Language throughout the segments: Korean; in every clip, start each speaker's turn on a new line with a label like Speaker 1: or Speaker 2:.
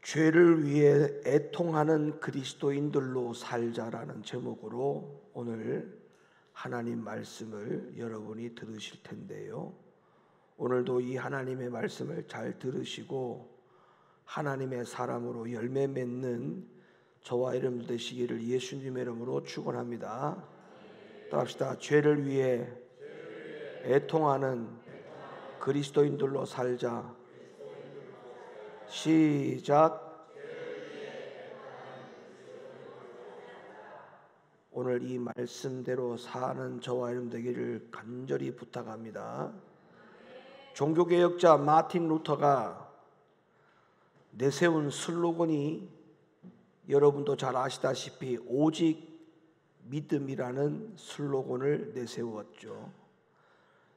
Speaker 1: 죄를 위해 애통하는 그리스도인들로 살자라는 제목으로 오늘 하나님 말씀을 여러분이 들으실 텐데요. 오늘도 이 하나님의 말씀을 잘 들으시고 하나님의 사람으로 열매 맺는 저와 여러분 되시기를 예수님의 이름으로 축원합니다. 따라합시다. 죄를 위해 애통하는 그리스도인들로 살자. 시작. 오늘 이 말씀대로 사는 저와 여러분 되기를 간절히 부탁합니다. 종교개혁자 마틴 루터가 내세운 슬로건이 여러분도 잘 아시다시피 오직 믿음이라는 슬로건을 내세웠죠.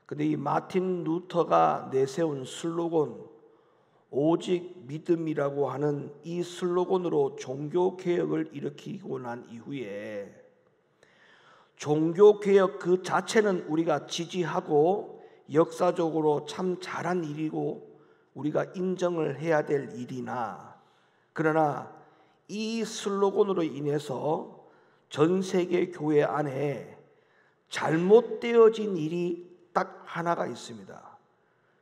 Speaker 1: 근데 이 마틴 루터가 내세운 슬로건 오직 믿음이라고 하는 이 슬로건으로 종교개혁을 일으키고 난 이후에 종교개혁 그 자체는 우리가 지지하고 역사적으로 참 잘한 일이고 우리가 인정을 해야 될 일이나, 그러나 이 슬로건으로 인해서 전 세계 교회 안에 잘못되어진 일이 딱 하나가 있습니다.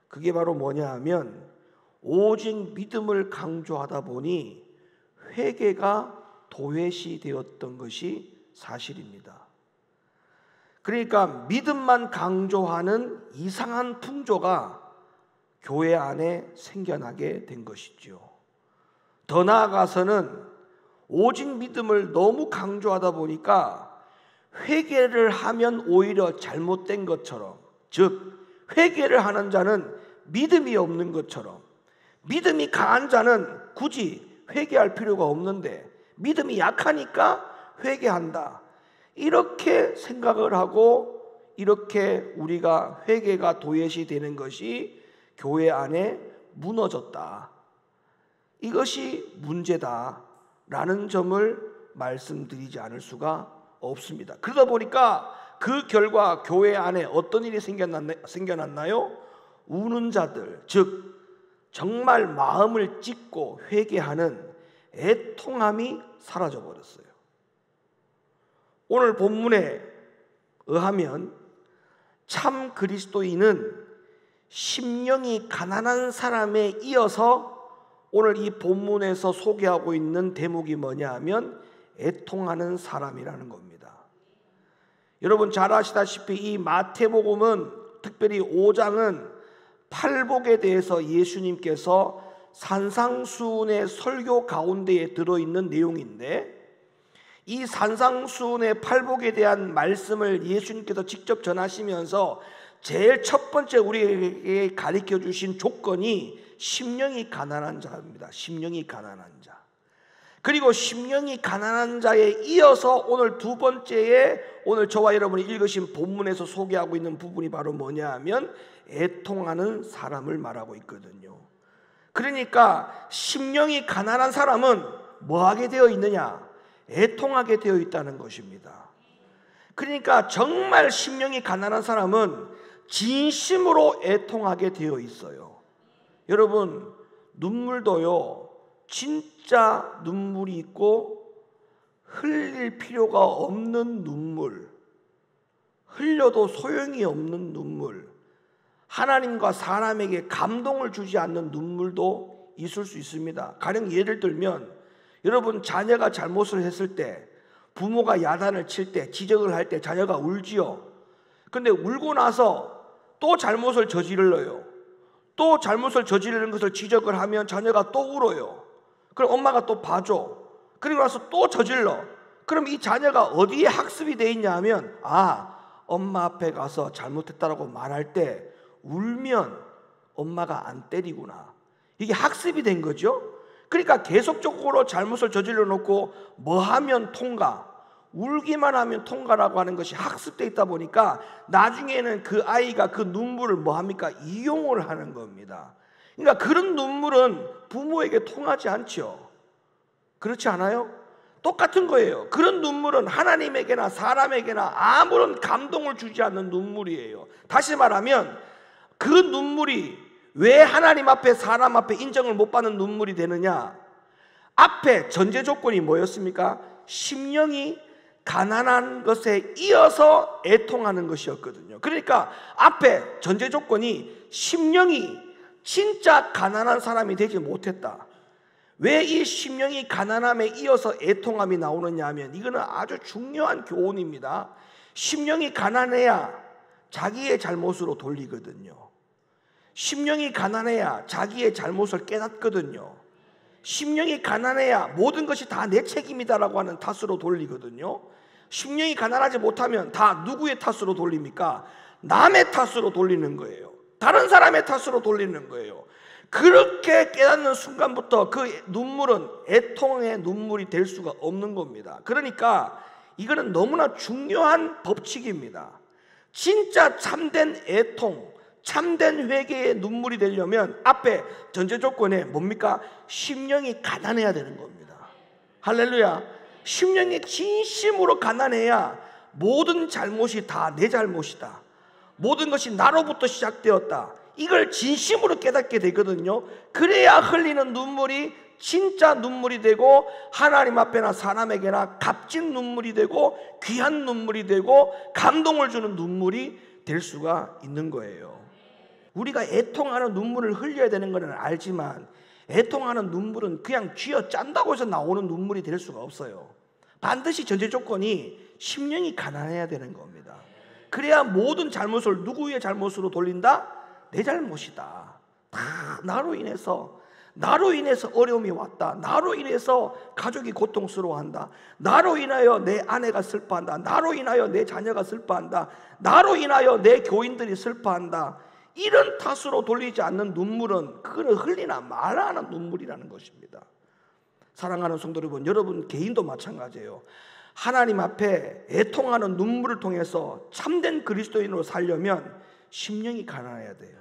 Speaker 1: 그게 바로 뭐냐 하면 오직 믿음을 강조하다 보니 회개가 도외시 되었던 것이 사실입니다. 그러니까 믿음만 강조하는 이상한 풍조가 교회 안에 생겨나게 된 것이죠. 더 나아가서는 오직 믿음을 너무 강조하다 보니까 회개를 하면 오히려 잘못된 것처럼, 즉 회개를 하는 자는 믿음이 없는 것처럼, 믿음이 강한 자는 굳이 회개할 필요가 없는데 믿음이 약하니까 회개한다, 이렇게 생각을 하고 이렇게 우리가 회개가 도외시 되는 것이 교회 안에 무너졌다, 이것이 문제다라는 점을 말씀드리지 않을 수가 없습니다. 그러다 보니까 그 결과 교회 안에 어떤 일이 생겨났나요? 우는 자들, 즉 정말 마음을 찢고 회개하는 애통함이 사라져 버렸어요. 오늘 본문에 의하면 참 그리스도인은 심령이 가난한 사람에 이어서 오늘 이 본문에서 소개하고 있는 대목이 뭐냐 하면 애통하는 사람이라는 겁니다. 여러분 잘 아시다시피 이 마태복음은, 특별히 5장은 팔복에 대해서 예수님께서 산상수훈의 설교 가운데에 들어있는 내용인데, 이 산상수훈의 팔복에 대한 말씀을 예수님께서 직접 전하시면서 제일 첫 번째 우리에게 가르쳐 주신 조건이 심령이 가난한 자입니다. 심령이 가난한 자. 그리고 심령이 가난한 자에 이어서 오늘 두 번째에 오늘 저와 여러분이 읽으신 본문에서 소개하고 있는 부분이 바로 뭐냐 하면 애통하는 사람을 말하고 있거든요. 그러니까 심령이 가난한 사람은 뭐하게 되어 있느냐? 애통하게 되어 있다는 것입니다. 그러니까 정말 심령이 가난한 사람은 진심으로 애통하게 되어 있어요. 여러분, 눈물도요, 진짜 눈물이 있고 흘릴 필요가 없는 눈물, 흘려도 소용이 없는 눈물, 하나님과 사람에게 감동을 주지 않는 눈물도 있을 수 있습니다. 가령 예를 들면 여러분, 자녀가 잘못을 했을 때, 부모가 야단을 칠 때, 지적을 할 때 자녀가 울지요. 근데 울고 나서 또 잘못을 저질러요. 또 잘못을 저지르는 것을 지적을 하면 자녀가 또 울어요. 그럼 엄마가 또 봐줘. 그리고 나서 또 저질러. 그럼 이 자녀가 어디에 학습이 돼 있냐 하면, 엄마 앞에 가서 잘못했다라고 말할 때 울면 엄마가 안 때리구나, 이게 학습이 된 거죠. 그러니까 계속적으로 잘못을 저질러 놓고 뭐 하면 통과, 울기만 하면 통과라고 하는 것이 학습되어 있다 보니까 나중에는 그 아이가 그 눈물을 뭐 합니까? 이용을 하는 겁니다. 그러니까 그런 눈물은 부모에게 통하지 않죠. 그렇지 않아요? 똑같은 거예요. 그런 눈물은 하나님에게나 사람에게나 아무런 감동을 주지 않는 눈물이에요. 다시 말하면 그 눈물이 왜 하나님 앞에 사람 앞에 인정을 못 받는 눈물이 되느냐? 앞에 전제 조건이 뭐였습니까? 심령이 가난한 것에 이어서 애통하는 것이었거든요. 그러니까 앞에 전제 조건이 심령이 진짜 가난한 사람이 되지 못했다. 왜 이 심령이 가난함에 이어서 애통함이 나오느냐 하면 이거는 아주 중요한 교훈입니다. 심령이 가난해야 자기의 잘못으로 돌리거든요. 심령이 가난해야 자기의 잘못을 깨닫거든요. 심령이 가난해야 모든 것이 다 내 책임이다라고 하는 탓으로 돌리거든요. 심령이 가난하지 못하면 다 누구의 탓으로 돌립니까? 남의 탓으로 돌리는 거예요. 다른 사람의 탓으로 돌리는 거예요. 그렇게 깨닫는 순간부터 그 눈물은 애통의 눈물이 될 수가 없는 겁니다. 그러니까 이거는 너무나 중요한 법칙입니다. 진짜 참된 애통, 참된 회개의 눈물이 되려면 앞에 전제 조건에 뭡니까? 심령이 가난해야 되는 겁니다. 할렐루야. 심령이 진심으로 가난해야 모든 잘못이 다 내 잘못이다, 모든 것이 나로부터 시작되었다, 이걸 진심으로 깨닫게 되거든요. 그래야 흘리는 눈물이 진짜 눈물이 되고 하나님 앞에나 사람에게나 값진 눈물이 되고 귀한 눈물이 되고 감동을 주는 눈물이 될 수가 있는 거예요. 우리가 애통하는 눈물을 흘려야 되는 것은 알지만 애통하는 눈물은 그냥 쥐어 짠다고 해서 나오는 눈물이 될 수가 없어요. 반드시 전제 조건이 심령이 가난해야 되는 겁니다. 그래야 모든 잘못을 누구의 잘못으로 돌린다? 내 잘못이다. 다 나로 인해서 어려움이 왔다. 나로 인해서 가족이 고통스러워한다. 나로 인하여 내 아내가 슬퍼한다. 나로 인하여 내 자녀가 슬퍼한다. 나로 인하여 내 교인들이 슬퍼한다. 이런 탓으로 돌리지 않는 눈물은 그거는 흘리나 말아 하는 눈물이라는 것입니다. 사랑하는 성도 여러분, 여러분 개인도 마찬가지예요. 하나님 앞에 애통하는 눈물을 통해서 참된 그리스도인으로 살려면 심령이 가난해야 돼요.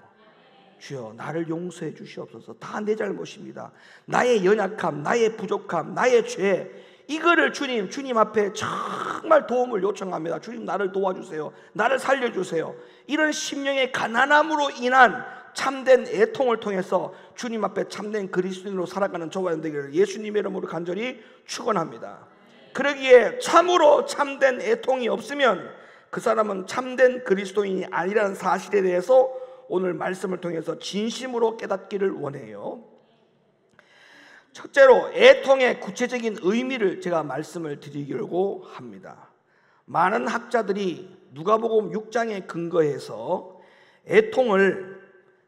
Speaker 1: 주여 나를 용서해 주시옵소서. 다 내 잘못입니다. 나의 연약함, 나의 부족함, 나의 죄, 이거를 주님 앞에 정말 도움을 요청합니다. 주님 나를 도와주세요. 나를 살려주세요. 이런 심령의 가난함으로 인한 참된 애통을 통해서 주님 앞에 참된 그리스도인으로 살아가는 저와 여러분들 예수님의 이름으로 간절히 축원합니다. 그러기에 참으로 참된 애통이 없으면 그 사람은 참된 그리스도인이 아니라는 사실에 대해서 오늘 말씀을 통해서 진심으로 깨닫기를 원해요. 첫째로 애통의 구체적인 의미를 제가 말씀을 드리려고 합니다. 많은 학자들이 누가복음 6장에 근거해서 애통을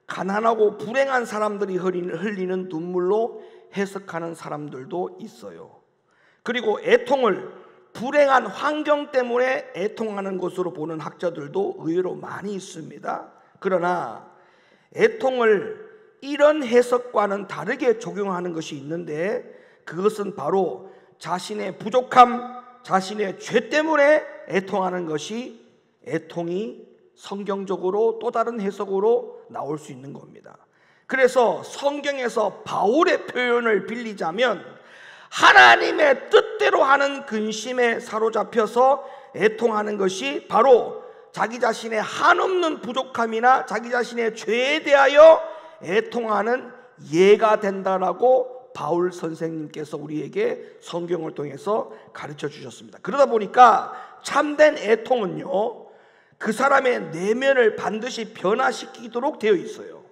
Speaker 1: 가난하고 불행한 사람들이 흘리는 눈물로 해석하는 사람들도 있어요. 그리고 애통을 불행한 환경 때문에 애통하는 것으로 보는 학자들도 의외로 많이 있습니다. 그러나 애통을 이런 해석과는 다르게 적용하는 것이 있는데 그것은 바로 자신의 부족함, 자신의 죄 때문에 애통하는 것이 애통이 성경적으로 또 다른 해석으로 나올 수 있는 겁니다. 그래서 성경에서 바울의 표현을 빌리자면 하나님의 뜻대로 하는 근심에 사로잡혀서 애통하는 것이 바로 자기 자신의 한없는 부족함이나 자기 자신의 죄에 대하여 애통하는 예가 된다라고 바울 선생님께서 우리에게 성경을 통해서 가르쳐 주셨습니다. 그러다 보니까 참된 애통은요, 그 사람의 내면을 반드시 변화시키도록 되어 있어요.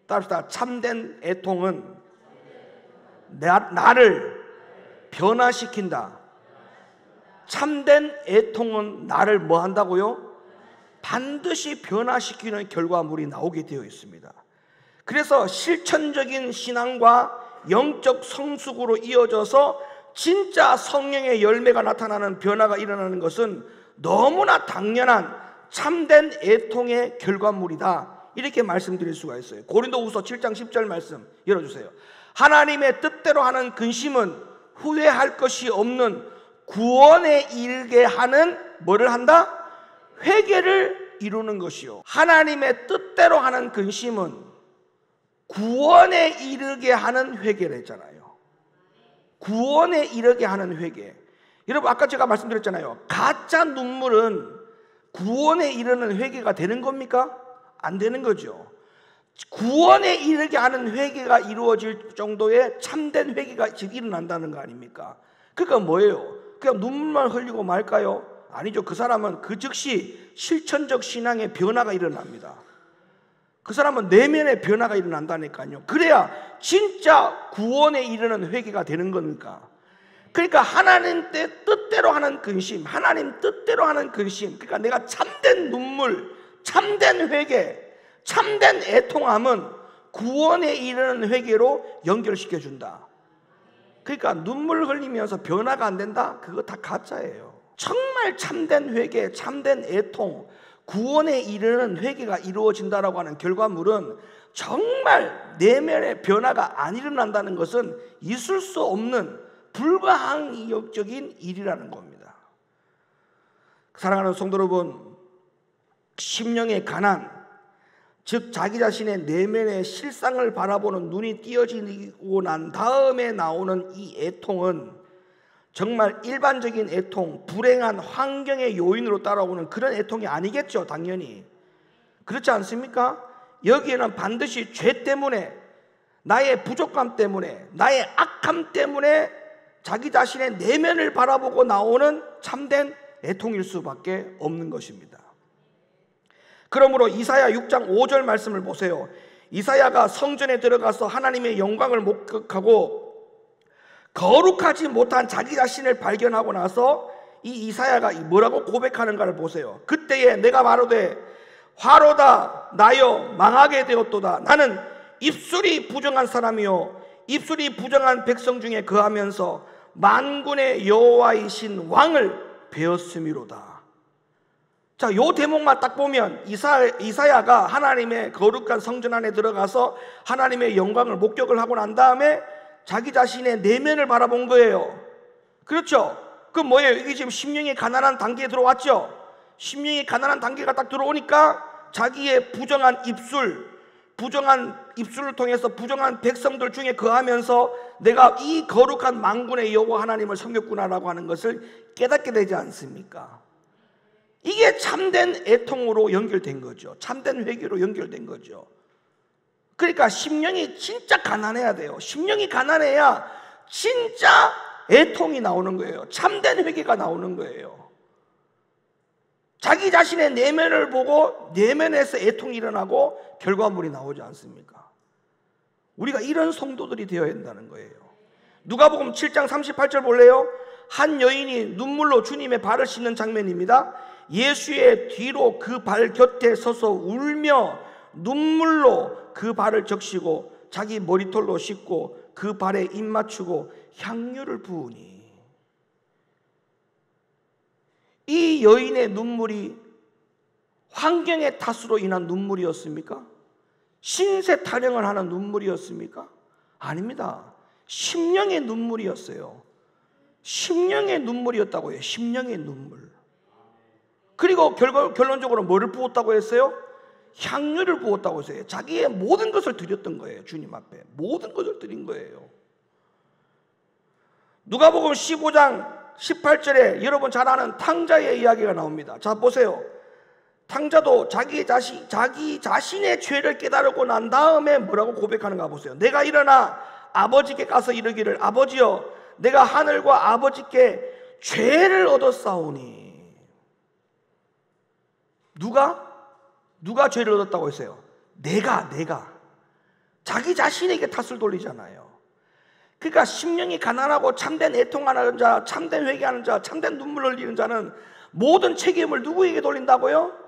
Speaker 1: 따라서 참된 애통은 나를 변화시킨다. 참된 애통은 나를 뭐 한다고요? 반드시 변화시키는 결과물이 나오게 되어 있습니다. 그래서 실천적인 신앙과 영적 성숙으로 이어져서 진짜 성령의 열매가 나타나는 변화가 일어나는 것은 너무나 당연한 참된 애통의 결과물이다, 이렇게 말씀드릴 수가 있어요. 고린도후서 7장 10절 말씀 열어주세요. 하나님의 뜻대로 하는 근심은 후회할 것이 없는 구원에 이르게 하는 뭐를 한다? 회개를 이루는 것이요. 하나님의 뜻대로 하는 근심은 구원에 이르게 하는 회개를 했잖아요. 구원에 이르게 하는 회개. 여러분 아까 제가 말씀드렸잖아요. 가짜 눈물은 구원에 이르는 회개가 되는 겁니까? 안 되는 거죠. 구원에 이르게 하는 회개가 이루어질 정도의 참된 회개가 지금 일어난다는 거 아닙니까? 그러니까 뭐예요? 그냥 눈물만 흘리고 말까요? 아니죠. 그 사람은 그 즉시 실천적 신앙의 변화가 일어납니다. 그 사람은 내면의 변화가 일어난다니까요. 그래야 진짜 구원에 이르는 회개가 되는 겁니까? 그러니까 하나님 뜻대로 하는 근심, 하나님 뜻대로 하는 근심, 그러니까 내가 참된 눈물, 참된 회개, 참된 애통함은 구원에 이르는 회개로 연결시켜준다. 그러니까 눈물 흘리면서 변화가 안 된다? 그거 다 가짜예요. 정말 참된 회개, 참된 애통, 구원에 이르는 회개가 이루어진다라고 하는 결과물은 정말 내면의 변화가 안 일어난다는 것은 있을 수 없는 불가항력적인 일이라는 겁니다. 사랑하는 성도 여러분, 심령의 가난, 즉 자기 자신의 내면의 실상을 바라보는 눈이 띄어지고 난 다음에 나오는 이 애통은 정말 일반적인 애통, 불행한 환경의 요인으로 따라오는 그런 애통이 아니겠죠. 당연히 그렇지 않습니까? 여기에는 반드시 죄 때문에, 나의 부족함 때문에, 나의 악함 때문에 자기 자신의 내면을 바라보고 나오는 참된 애통일 수밖에 없는 것입니다. 그러므로 이사야 6장 5절 말씀을 보세요. 이사야가 성전에 들어가서 하나님의 영광을 목격하고 거룩하지 못한 자기 자신을 발견하고 나서 이 이사야가 뭐라고 고백하는가를 보세요. 그때에 내가 말하되 화로다 나여 망하게 되었도다. 나는 입술이 부정한 사람이요 입술이 부정한 백성 중에 거하면서 만군의 여호와이신 왕을 배웠음이로다. 자, 요 대목만 딱 보면 이사야가 하나님의 거룩한 성전 안에 들어가서 하나님의 영광을 목격을 하고 난 다음에 자기 자신의 내면을 바라본 거예요. 그렇죠? 그 뭐예요? 이게 지금 심령이 가난한 단계에 들어왔죠? 심령이 가난한 단계가 딱 들어오니까 자기의 부정한 입술을 통해서 부정한 백성들 중에 거하면서 내가 이 거룩한 만군의 여호와 하나님을 섬겼구나라고 하는 것을 깨닫게 되지 않습니까? 이게 참된 애통으로 연결된 거죠. 참된 회개로 연결된 거죠. 그러니까 심령이 진짜 가난해야 돼요. 심령이 가난해야 진짜 애통이 나오는 거예요. 참된 회개가 나오는 거예요. 자기 자신의 내면을 보고 내면에서 애통이 일어나고 결과물이 나오지 않습니까? 우리가 이런 성도들이 되어야 한다는 거예요. 누가복음 7장 38절 볼래요? 한 여인이 눈물로 주님의 발을 씻는 장면입니다. 예수의 뒤로 그 발 곁에 서서 울며 눈물로 그 발을 적시고 자기 머리털로 씻고 그 발에 입 맞추고 향유를 부으니, 이 여인의 눈물이 환경의 탓으로 인한 눈물이었습니까? 신세 타령을 하는 눈물이었습니까? 아닙니다. 심령의 눈물이었어요. 심령의 눈물이었다고요. 심령의 눈물. 그리고 결론적으로 뭐를 부었다고 했어요? 향유를 부었다고 했어요. 자기의 모든 것을 드렸던 거예요. 주님 앞에 모든 것을 드린 거예요. 누가복음 15장 18절에 여러분 잘 아는 탕자의 이야기가 나옵니다. 자, 보세요. 탕자도 자기 자신의 죄를 깨달고 난 다음에 뭐라고 고백하는가 보세요. 내가 일어나 아버지께 가서 이르기를, 아버지여, 내가 하늘과 아버지께 죄를 얻었사오니. 누가 죄를 얻었다고 했어요? 내가 자기 자신에게 탓을 돌리잖아요. 그러니까 심령이 가난하고 참된 애통하는 자, 참된 회개하는 자, 참된 눈물 흘리는 자는 모든 책임을 누구에게 돌린다고요?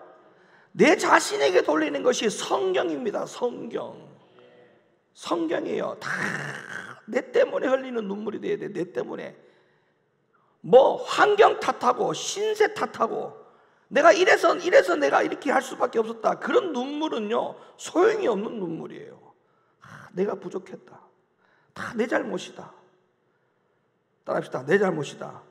Speaker 1: 내 자신에게 돌리는 것이 성경입니다. 성경이에요. 다 내 때문에 흘리는 눈물이 돼야 돼. 내 때문에 뭐 환경 탓하고 신세 탓하고 내가 이래서 내가 이렇게 할 수밖에 없었다, 그런 눈물은요 소용이 없는 눈물이에요. 내가 부족했다, 다 내 잘못이다. 따라합시다. 내 잘못이다.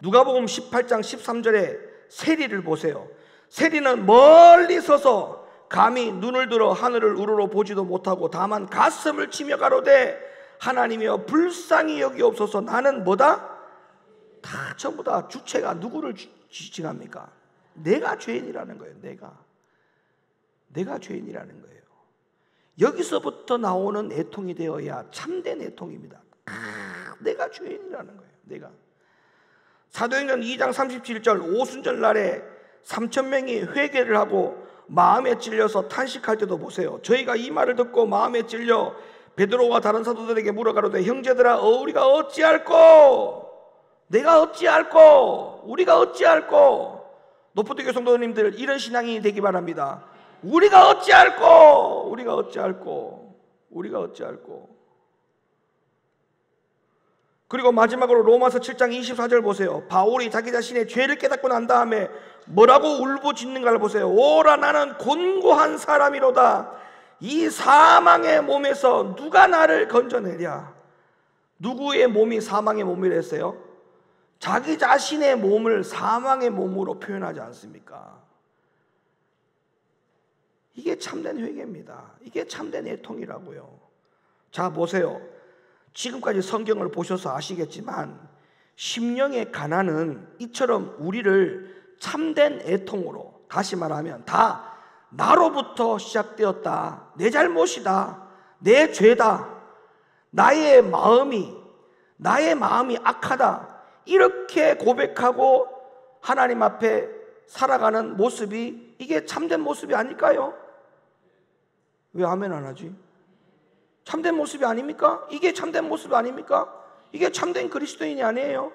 Speaker 1: 누가복음 18장 13절에 세리를 보세요. 세리는 멀리 서서 감히 눈을 들어 하늘을 우러러 보지도 못하고 다만 가슴을 치며 가로되, 하나님이여 불쌍히 여기옵소서. 나는 뭐다? 다 전부 다 주체가 누구를 지칭합니까? 내가 죄인이라는 거예요. 내가 죄인이라는 거예요. 여기서부터 나오는 애통이 되어야 참된 애통입니다. 내가 죄인이라는 거예요. 내가. 사도행전 2장 37절 오순절 날에 3,000명이 회개를 하고 마음에 찔려서 탄식할 때도 보세요. 저희가 이 말을 듣고 마음에 찔려 베드로와 다른 사도들에게 물어가로되 형제들아 우리가 어찌할꼬? 내가 어찌할꼬? 우리가 어찌할꼬? 노포대교 성도님들 이런 신앙이 되기 바랍니다. 우리가 어찌할꼬? 우리가 어찌할꼬? 우리가 어찌할꼬? 그리고 마지막으로 로마서 7장 24절 보세요. 바울이 자기 자신의 죄를 깨닫고 난 다음에 뭐라고 울부짖는가를 보세요. 오라 나는 곤고한 사람이로다. 이 사망의 몸에서 누가 나를 건져내랴. 누구의 몸이 사망의 몸이라 했어요? 자기 자신의 몸을 사망의 몸으로 표현하지 않습니까? 이게 참된 회개입니다. 이게 참된 애통이라고요. 자 보세요. 지금까지 성경을 보셔서 아시겠지만 심령의 가난은 이처럼 우리를 참된 애통으로, 다시 말하면 다 나로부터 시작되었다. 내 잘못이다. 내 죄다. 나의 마음이 악하다. 이렇게 고백하고 하나님 앞에 살아가는 모습이 이게 참된 모습이 아닐까요? 왜 아멘 안 하지? 참된 모습이 아닙니까? 이게 참된 모습 아닙니까? 이게 참된 그리스도인이 아니에요.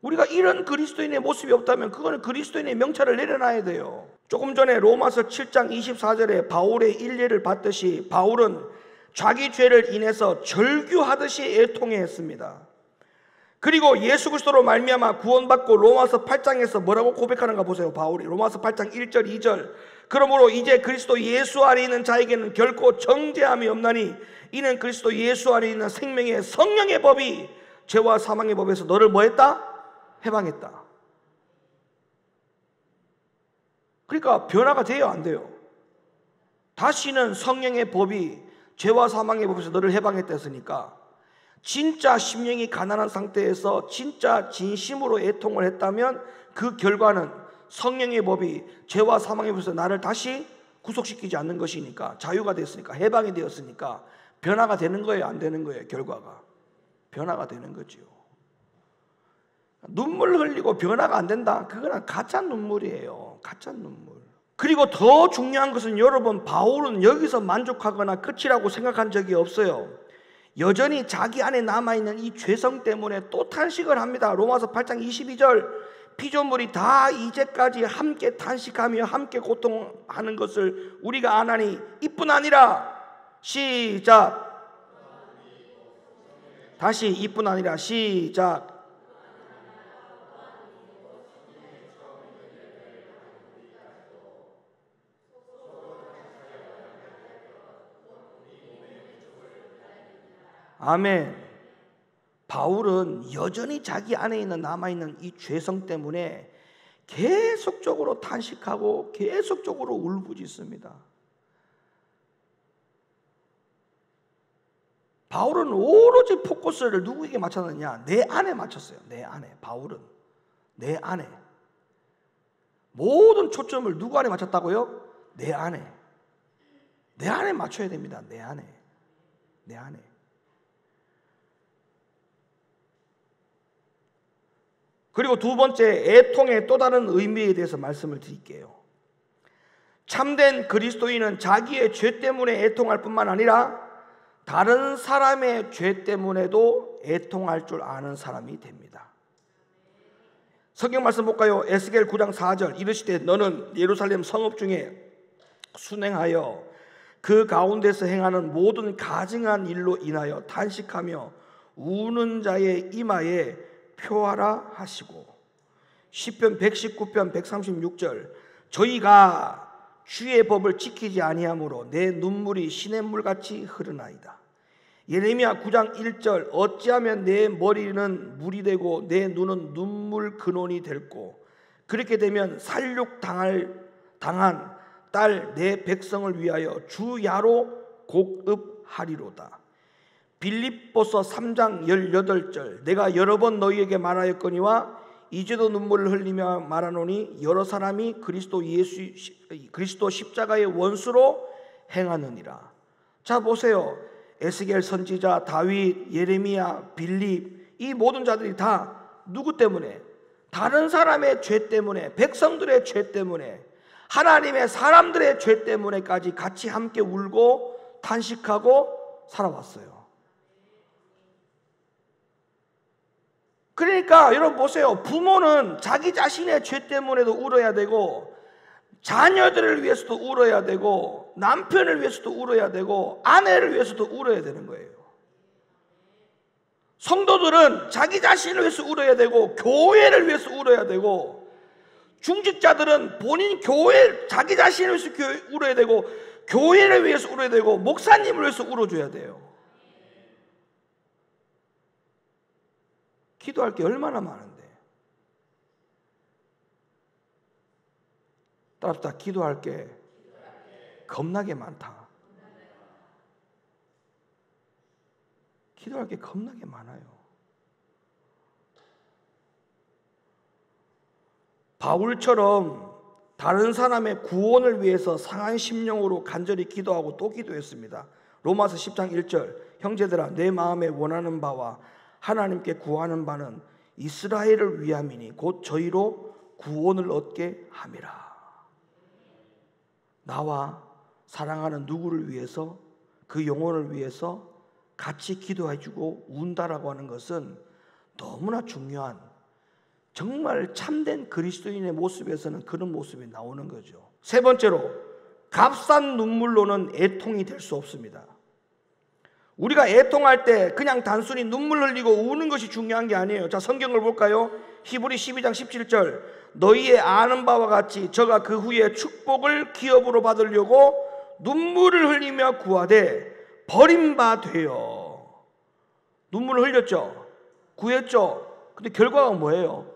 Speaker 1: 우리가 이런 그리스도인의 모습이 없다면 그거는 그리스도인의 명찰을 내려놔야 돼요. 조금 전에 로마서 7장 24절에 바울의 일례를 봤듯이 바울은 자기 죄를 인해서 절규하듯이 애통해했습니다. 그리고 예수 그리스도로 말미암아 구원받고 로마서 8장에서 뭐라고 고백하는가 보세요. 바울이 로마서 8장 1절 2절 그러므로 이제 그리스도 예수 안에 있는 자에게는 결코 정죄함이 없나니 이는 그리스도 예수 안에 있는 생명의 성령의 법이 죄와 사망의 법에서 너를 뭐했다? 해방했다. 그러니까 변화가 돼요, 안 돼요? 다시는 성령의 법이 죄와 사망의 법에서 너를 해방했다 했으니까 진짜 심령이 가난한 상태에서 진짜 진심으로 애통을 했다면 그 결과는 성령의 법이 죄와 사망의 법에서 나를 다시 구속시키지 않는 것이니까 자유가 됐으니까 해방이 되었으니까 변화가 되는 거예요, 안 되는 거예요? 결과가 변화가 되는 거지요. 눈물 흘리고 변화가 안 된다? 그거는 가짜 눈물이에요. 가짜 눈물. 그리고 더 중요한 것은 여러분, 바울은 여기서 만족하거나 끝이라고 생각한 적이 없어요. 여전히 자기 안에 남아있는 이 죄성 때문에 또 탄식을 합니다. 로마서 8장 22절 피조물이 다 이제까지 함께 탄식하며 함께 고통하는 것을 우리가 아나니 이뿐 아니라 시작 다시 이뿐 아니라 시작 아멘. 바울은 여전히 자기 안에 있는 남아있는 이 죄성 때문에 계속적으로 탄식하고 계속적으로 울부짖습니다. 바울은 오로지 포커스를 누구에게 맞췄느냐? 내 안에 맞췄어요. 내 안에. 바울은 내 안에. 모든 초점을 누구 안에 맞췄다고요? 내 안에. 내 안에 맞춰야 됩니다. 내 안에. 내 안에. 그리고 두 번째, 애통의 또 다른 의미에 대해서 말씀을 드릴게요. 참된 그리스도인은 자기의 죄 때문에 애통할 뿐만 아니라 다른 사람의 죄 때문에도 애통할 줄 아는 사람이 됩니다. 성경 말씀 볼까요? 에스겔 9장 4절 이르시되 너는 예루살렘 성읍 중에 순행하여 그 가운데서 행하는 모든 가증한 일로 인하여 탄식하며 우는 자의 이마에 표하라 하시고 시편 119편 136절 저희가 주의 법을 지키지 아니하므로 내 눈물이 시냇물같이 흐르나이다. 예레미야 9장 1절 어찌하면 내 머리는 물이 되고 내 눈은 눈물 근원이 될꼬 그렇게 되면 살육 당한 딸 내 백성을 위하여 주야로 곡읍하리로다. 빌립보서 3장 18절 내가 여러 번 너희에게 말하였거니와 이제도 눈물을 흘리며 말하노니 여러 사람이 그리스도 십자가의 원수로 행하느니라. 자 보세요. 에스겔 선지자, 다윗, 예레미야, 빌립, 이 모든 자들이 다 누구 때문에? 다른 사람의 죄 때문에, 백성들의 죄 때문에, 하나님의 사람들의 죄 때문에까지 같이 함께 울고 탄식하고 살아왔어요. 그러니까 여러분 보세요. 부모는 자기 자신의 죄 때문에도 울어야 되고, 자녀들을 위해서도 울어야 되고, 남편을 위해서도 울어야 되고, 아내를 위해서도 울어야 되는 거예요. 성도들은 자기 자신을 위해서 울어야 되고, 교회를 위해서 울어야 되고, 중직자들은 본인 교회, 자기 자신을 위해서 울어야 되고, 교회를 위해서 울어야 되고, 목사님을 위해서 울어줘야 돼요. 기도할 게 얼마나 많은데. 따라합시다. 기도할 게 겁나게 많다. 기도할 게 겁나게 많아요. 바울처럼 다른 사람의 구원을 위해서 상한 심령으로 간절히 기도하고 또 기도했습니다. 로마서 10장 1절, 형제들아 내 마음에 원하는 바와 하나님께 구하는 바는 이스라엘을 위함이니 곧 저희로 구원을 얻게 함이라. 나와 사랑하는 누구를 위해서, 그 영혼을 위해서 같이 기도해주고 운다라고 하는 것은 너무나 중요한, 정말 참된 그리스도인의 모습에서는 그런 모습이 나오는 거죠. 세 번째로, 값싼 눈물로는 애통이 될 수 없습니다. 우리가 애통할 때 그냥 단순히 눈물 흘리고 우는 것이 중요한 게 아니에요. 자, 성경을 볼까요? 히브리 12장 17절, 너희의 아는 바와 같이 저가 그 후에 축복을 기업으로 받으려고 눈물을 흘리며 구하되 버림바 되어. 눈물을 흘렸죠, 구했죠. 근데 결과가 뭐예요?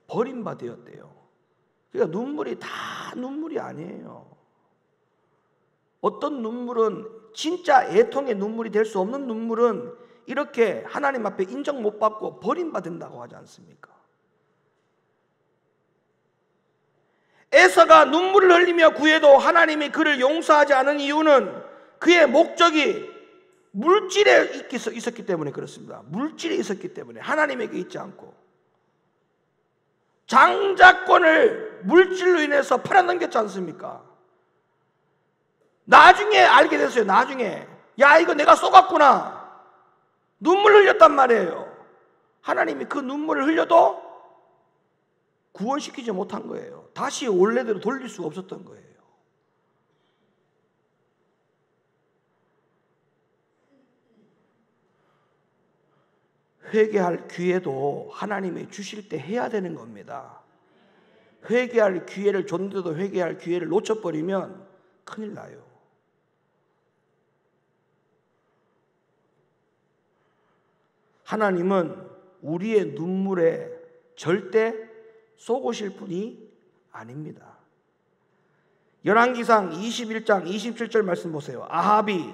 Speaker 1: 버림바 되었대요. 그러니까 눈물이 다 눈물이 아니에요. 어떤 눈물은, 진짜 애통의 눈물이 될 수 없는 눈물은 이렇게 하나님 앞에 인정 못 받고 버림받는다고 하지 않습니까? 에서가 눈물을 흘리며 구해도 하나님이 그를 용서하지 않은 이유는 그의 목적이 물질에 있었기 때문에 그렇습니다. 물질에 있었기 때문에, 하나님에게 있지 않고. 장자권을 물질로 인해서 팔아넘겼지 않습니까? 나중에 알게 됐어요. 나중에, 야 이거 내가 쏘갔구나, 눈물 흘렸단 말이에요. 하나님이 그 눈물을 흘려도 구원시키지 못한 거예요. 다시 원래대로 돌릴 수가 없었던 거예요. 회개할 기회도 하나님이 주실 때 해야 되는 겁니다. 회개할 기회를 줬는데도 회개할 기회를 놓쳐버리면 큰일 나요. 하나님은 우리의 눈물에 절대 쏘고실 분이 아닙니다. 열왕기상 21장 27절 말씀 보세요. 아합이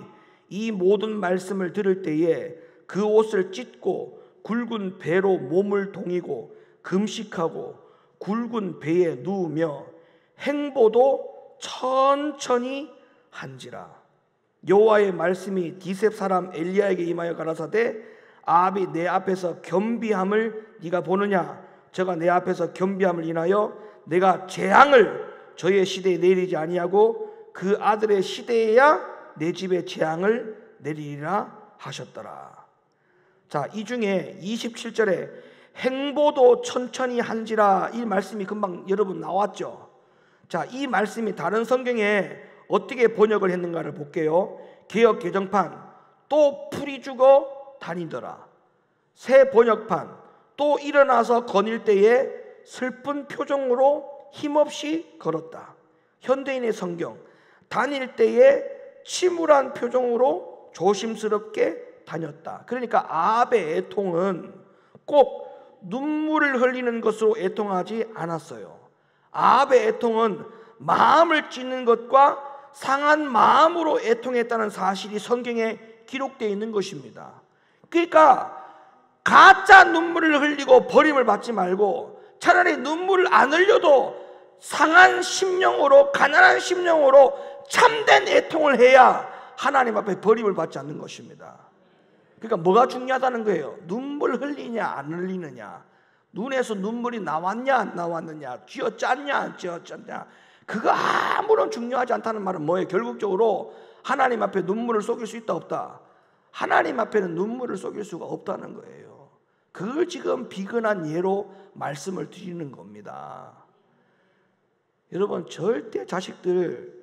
Speaker 1: 이 모든 말씀을 들을 때에 그 옷을 찢고 굵은 배로 몸을 동이고 금식하고 굵은 배에 누우며 행보도 천천히 한지라. 여호와의 말씀이 디셉 사람 엘리야에게 임하여 가라사대 아합이 내 앞에서 겸비함을 네가 보느냐? 저가 내 앞에서 겸비함을 인하여 내가 재앙을 저의 시대에 내리지 아니하고 그 아들의 시대에야 내 집에 재앙을 내리리라 하셨더라. 자, 이 중에 27절에 행보도 천천히 한지라, 이 말씀이 금방 여러분 나왔죠. 자, 이 말씀이 다른 성경에 어떻게 번역을 했는가를 볼게요. 개역 개정판, 또 풀이 죽어 다니더라. 새 번역판, 또 일어나서 거닐 때에 슬픈 표정으로 힘없이 걸었다. 현대인의 성경, 다닐 때에 침울한 표정으로 조심스럽게 다녔다. 그러니까 아합의 애통은 꼭 눈물을 흘리는 것으로 애통하지 않았어요. 아합의 애통은 마음을 찢는 것과 상한 마음으로 애통했다는 사실이 성경에 기록되어 있는 것입니다. 그러니까 가짜 눈물을 흘리고 버림을 받지 말고 차라리 눈물을 안 흘려도 상한 심령으로, 가난한 심령으로 참된 애통을 해야 하나님 앞에 버림을 받지 않는 것입니다. 그러니까 뭐가 중요하다는 거예요? 눈물 흘리냐 안 흘리느냐, 눈에서 눈물이 나왔냐 안 나왔느냐, 쥐어짰냐 안 쥐어짰냐, 그거 아무런 중요하지 않다는 말은 뭐예요? 결국적으로 하나님 앞에 눈물을 쏟길 수 있다 없다? 하나님 앞에는 눈물을 쏟길 수가 없다는 거예요. 그걸 지금 비근한 예로 말씀을 드리는 겁니다. 여러분, 절대 자식들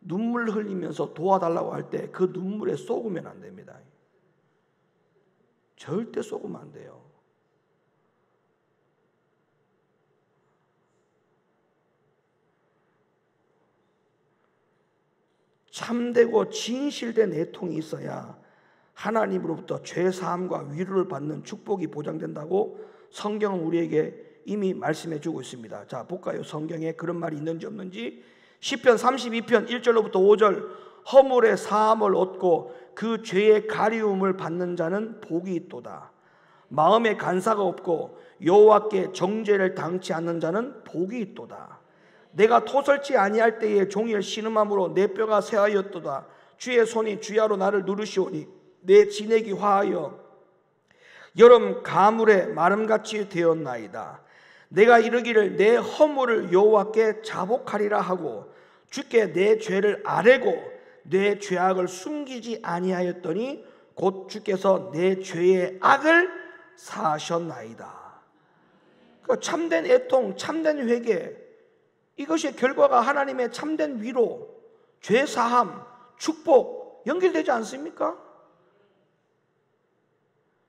Speaker 1: 눈물 흘리면서 도와달라고 할 때 그 눈물에 쏘으면 안 됩니다. 절대 쏘으면 안 돼요. 참되고 진실된 애통이 있어야 하나님으로부터 죄사함과 위로를 받는 축복이 보장된다고 성경은 우리에게 이미 말씀해 주고 있습니다. 자, 볼까요? 성경에 그런 말이 있는지 없는지. 시편 32편 1절로부터 5절. 허물의 사함을 얻고 그 죄의 가리움을 받는 자는 복이 있도다. 마음에 간사가 없고 여호와께 정죄를 당치 않는 자는 복이 있도다. 내가 토설치 아니할 때에 종일 신음함으로 내 뼈가 쇠하였도다. 주의 손이 주야로 나를 누르시오니 내 진액이 화하여 여름 가물에 마름같이 되었나이다. 내가 이르기를 내 허물을 여호와께 자복하리라 하고 주께 내 죄를 아뢰고 내 죄악을 숨기지 아니하였더니 곧 주께서 내 죄의 악을 사하셨나이다. 그 참된 애통, 참된 회개, 이것이 결과가 하나님의 참된 위로, 죄 사함, 축복 연결되지 않습니까?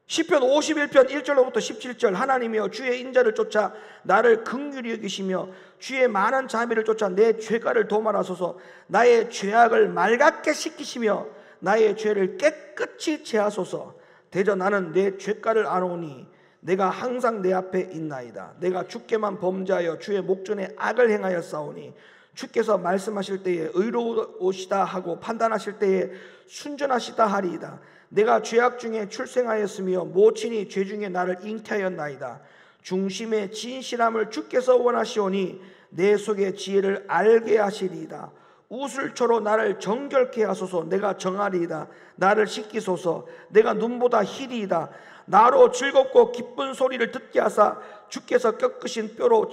Speaker 1: 시편 51편 1절로부터 17절. 하나님이여 주의 인자를 쫓아 나를 긍휼히 여기시며 주의 많은 자비를 쫓아 내 죄가를 도말하소서. 나의 죄악을 맑게 씻기시며 나의 죄를 깨끗이 제하소서. 대저 나는 내 죄가를 아노니 내가 항상 내 앞에 있나이다. 내가 주께만 범죄하여 주의 목전에 악을 행하여 싸우니 주께서 말씀하실 때에 의로우시다 하고 판단하실 때에 순전하시다 하리이다. 내가 죄악 중에 출생하였으며 모친이 죄 중에 나를 잉태하였나이다. 중심의 진실함을 주께서 원하시오니 내 속의 지혜를 알게 하시리이다. 우슬초로 나를 정결케 하소서. 내가 정하리이다. 나를 씻기소서. 내가 눈보다 희리이다. 나로 즐겁고 기쁜 소리를 듣게 하사 주께서 꺾으신 뼈로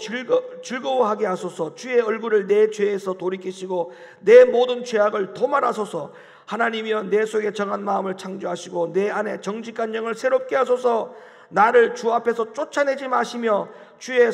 Speaker 1: 즐거워하게 하소서. 주의 얼굴을 내 죄에서 돌이키시고 내 모든 죄악을 도말하소서. 하나님이여 내 속에 정한 마음을 창조하시고 내 안에 정직한 영을 새롭게 하소서. 나를 주 앞에서 쫓아내지 마시며 주의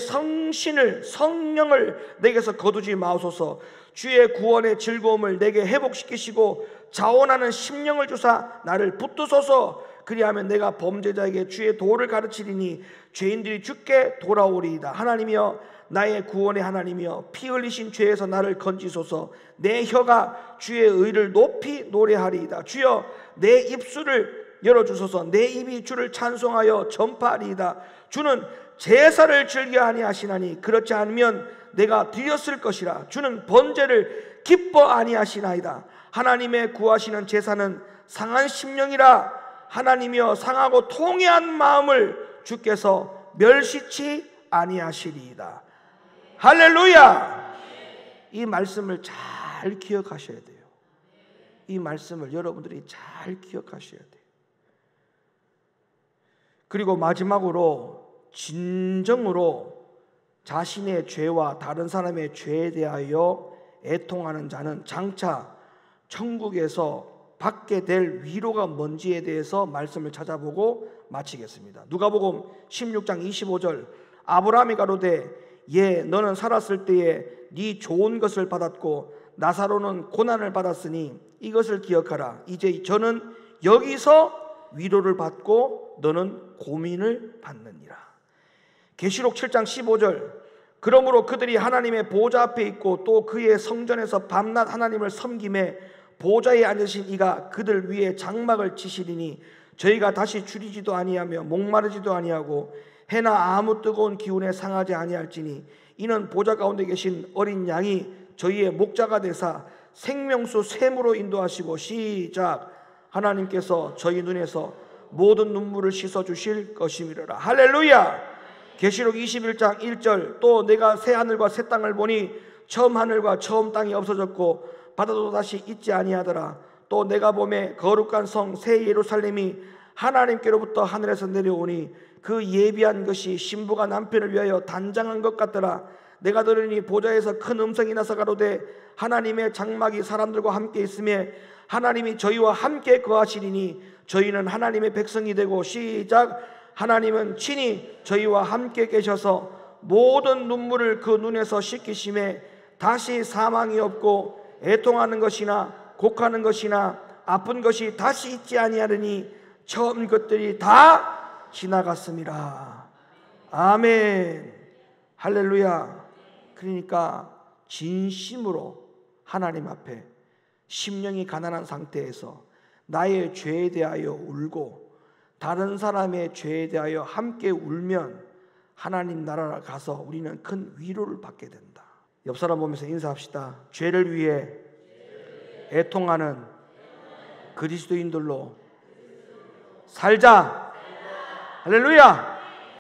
Speaker 1: 성령을 내게서 거두지 마소서. 주의 구원의 즐거움을 내게 회복시키시고 자원하는 심령을 주사 나를 붙드소서. 그리하면 내가 범죄자에게 주의 도를 가르치리니 죄인들이 주께 돌아오리이다. 하나님이여 나의 구원의 하나님이여 피 흘리신 죄에서 나를 건지소서. 내 혀가 주의 의를 높이 노래하리이다. 주여 내 입술을 열어주소서. 내 입이 주를 찬송하여 전파하리이다. 주는 제사를 즐겨 아니하시나니 그렇지 않으면 내가 드렸을 것이라. 주는 번제를 기뻐 아니하시나이다. 하나님의 구하시는 제사는 상한 심령이라. 하나님이여 상하고 통회한 마음을 주께서 멸시치 아니하시리이다. 할렐루야. 이 말씀을 잘 기억하셔야 돼요. 이 말씀을 여러분들이 잘 기억하셔야 돼요. 그리고 마지막으로 진정으로 자신의 죄와 다른 사람의 죄에 대하여 애통하는 자는 장차 천국에서 받게 될 위로가 뭔지에 대해서 말씀을 찾아보고 마치겠습니다. 누가복음 16장 25절. 아브라함이 가로되 예 너는 살았을 때에 네 좋은 것을 받았고 나사로는 고난을 받았으니 이것을 기억하라. 이제 저는 여기서 위로를 받고 너는 고민을 받느니라. 계시록 7장 15절. 그러므로 그들이 하나님의 보좌 앞에 있고 또 그의 성전에서 밤낮 하나님을 섬김에 보좌에 앉으신 이가 그들 위에 장막을 치시리니 저희가 다시 줄이지도 아니하며 목마르지도 아니하고 해나 아무 뜨거운 기운에 상하지 아니할지니 이는 보좌 가운데 계신 어린 양이 저희의 목자가 되사 생명수 샘으로 인도하시고 시작. 하나님께서 저희 눈에서 모든 눈물을 씻어 주실 것이미라. 할렐루야. 계시록 21장 1절. 또 내가 새 하늘과 새 땅을 보니 처음 하늘과 처음 땅이 없어졌고 바다도 다시 있지 아니하더라. 또 내가 보매 거룩한 성 새 예루살렘이 하나님께로부터 하늘에서 내려오니 그 예비한 것이 신부가 남편을 위하여 단장한 것 같더라. 내가 들으니 보좌에서 큰 음성이 나서 가로되 하나님의 장막이 사람들과 함께 있으며 하나님이 저희와 함께 거하시리니 저희는 하나님의 백성이 되고 시작. 하나님은 친히 저희와 함께 계셔서 모든 눈물을 그 눈에서 씻기심에 다시 사망이 없고 애통하는 것이나 곡하는 것이나 아픈 것이 다시 있지 아니하느니 처음 것들이 다 지나갔습니다. 아멘. 할렐루야. 그러니까 진심으로 하나님 앞에 심령이 가난한 상태에서 나의 죄에 대하여 울고 다른 사람의 죄에 대하여 함께 울면 하나님 나라에 가서 우리는 큰 위로를 받게 된다. 옆 사람 보면서 인사합시다. 죄를 위해 애통하는 그리스도인들로 살자. 할렐루야.